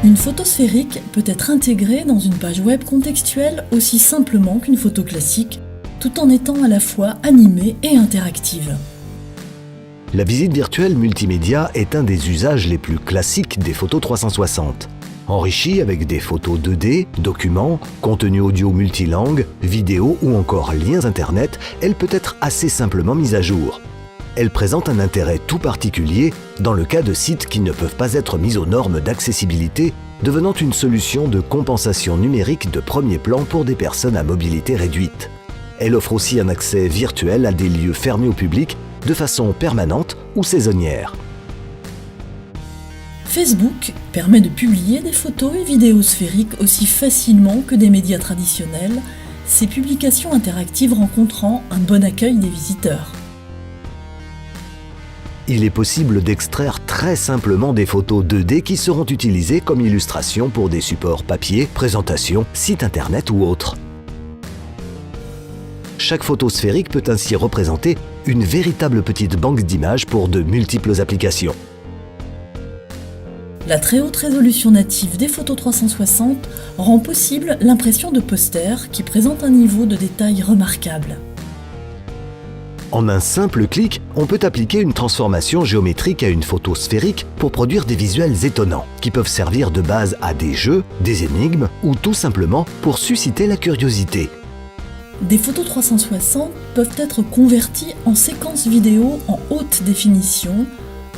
Une photo sphérique peut être intégrée dans une page web contextuelle aussi simplement qu'une photo classique, tout en étant à la fois animée et interactive. La visite virtuelle multimédia est un des usages les plus classiques des photos 360. Enrichie avec des photos 2D, documents, contenu audio multilangue, vidéos ou encore liens internet, elle peut être assez simplement mise à jour. Elle présente un intérêt tout particulier dans le cas de sites qui ne peuvent pas être mis aux normes d'accessibilité, devenant une solution de compensation numérique de premier plan pour des personnes à mobilité réduite. Elle offre aussi un accès virtuel à des lieux fermés au public de façon permanente ou saisonnière. Facebook permet de publier des photos et vidéos sphériques aussi facilement que des médias traditionnels, ces publications interactives rencontrant un bon accueil des visiteurs. Il est possible d'extraire très simplement des photos 2D qui seront utilisées comme illustration pour des supports papier, présentation, sites internet ou autres. Chaque photo sphérique peut ainsi représenter une véritable petite banque d'images pour de multiples applications. La très haute résolution native des photos 360 rend possible l'impression de posters qui présentent un niveau de détail remarquable. En un simple clic, on peut appliquer une transformation géométrique à une photo sphérique pour produire des visuels étonnants, qui peuvent servir de base à des jeux, des énigmes ou tout simplement pour susciter la curiosité. Des photos 360 peuvent être converties en séquences vidéo en haute définition,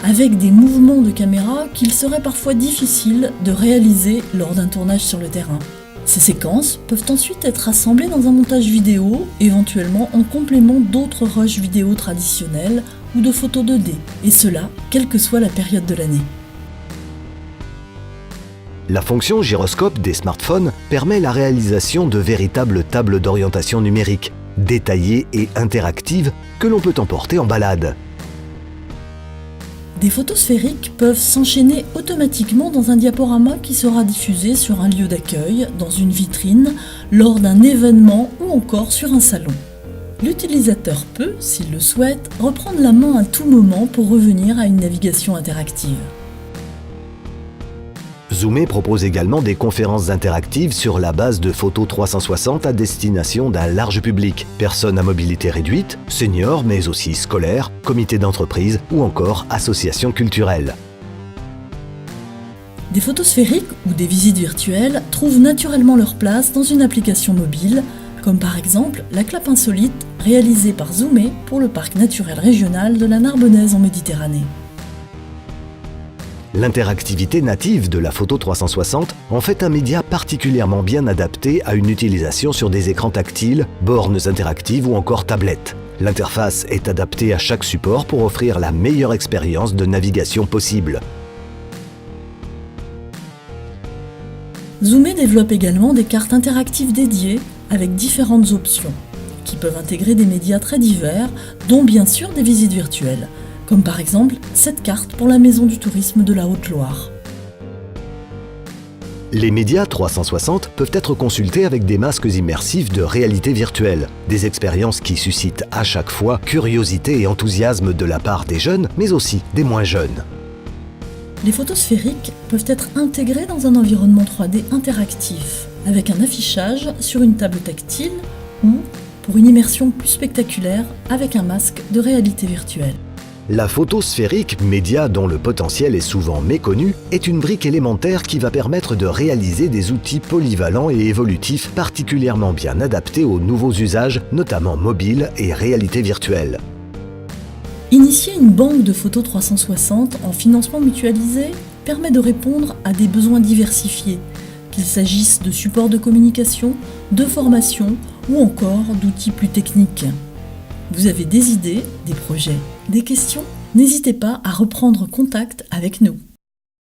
avec des mouvements de caméra qu'il serait parfois difficile de réaliser lors d'un tournage sur le terrain. Ces séquences peuvent ensuite être assemblées dans un montage vidéo, éventuellement en complément d'autres rushs vidéo traditionnels ou de photos 2D, et cela, quelle que soit la période de l'année. La fonction gyroscope des smartphones permet la réalisation de véritables tables d'orientation numérique, détaillées et interactives, que l'on peut emporter en balade. Des photos sphériques peuvent s'enchaîner automatiquement dans un diaporama qui sera diffusé sur un lieu d'accueil, dans une vitrine, lors d'un événement ou encore sur un salon. L'utilisateur peut, s'il le souhaite, reprendre la main à tout moment pour revenir à une navigation interactive. Zoomé propose également des conférences interactives sur la base de photos 360 à destination d'un large public, personnes à mobilité réduite, seniors mais aussi scolaires, comités d'entreprise ou encore associations culturelles. Des photos sphériques ou des visites virtuelles trouvent naturellement leur place dans une application mobile, comme par exemple la clap insolite réalisée par Zoomé pour le parc naturel régional de la Narbonnaise en Méditerranée. L'interactivité native de la photo 360 en fait un média particulièrement bien adapté à une utilisation sur des écrans tactiles, bornes interactives ou encore tablettes. L'interface est adaptée à chaque support pour offrir la meilleure expérience de navigation possible. Zoomé développe également des cartes interactives dédiées avec différentes options, qui peuvent intégrer des médias très divers, dont bien sûr des visites virtuelles, comme par exemple cette carte pour la Maison du tourisme de la Haute-Loire. Les médias 360 peuvent être consultés avec des masques immersifs de réalité virtuelle, des expériences qui suscitent à chaque fois curiosité et enthousiasme de la part des jeunes, mais aussi des moins jeunes. Les photos sphériques peuvent être intégrées dans un environnement 3D interactif, avec un affichage sur une table tactile ou, pour une immersion plus spectaculaire, avec un masque de réalité virtuelle. La photo sphérique, média dont le potentiel est souvent méconnu, est une brique élémentaire qui va permettre de réaliser des outils polyvalents et évolutifs particulièrement bien adaptés aux nouveaux usages, notamment mobiles et réalité virtuelle. Initier une banque de photos 360 en financement mutualisé permet de répondre à des besoins diversifiés, qu'il s'agisse de supports de communication, de formation ou encore d'outils plus techniques. Vous avez des idées, des projets, des questions ? N'hésitez pas à reprendre contact avec nous.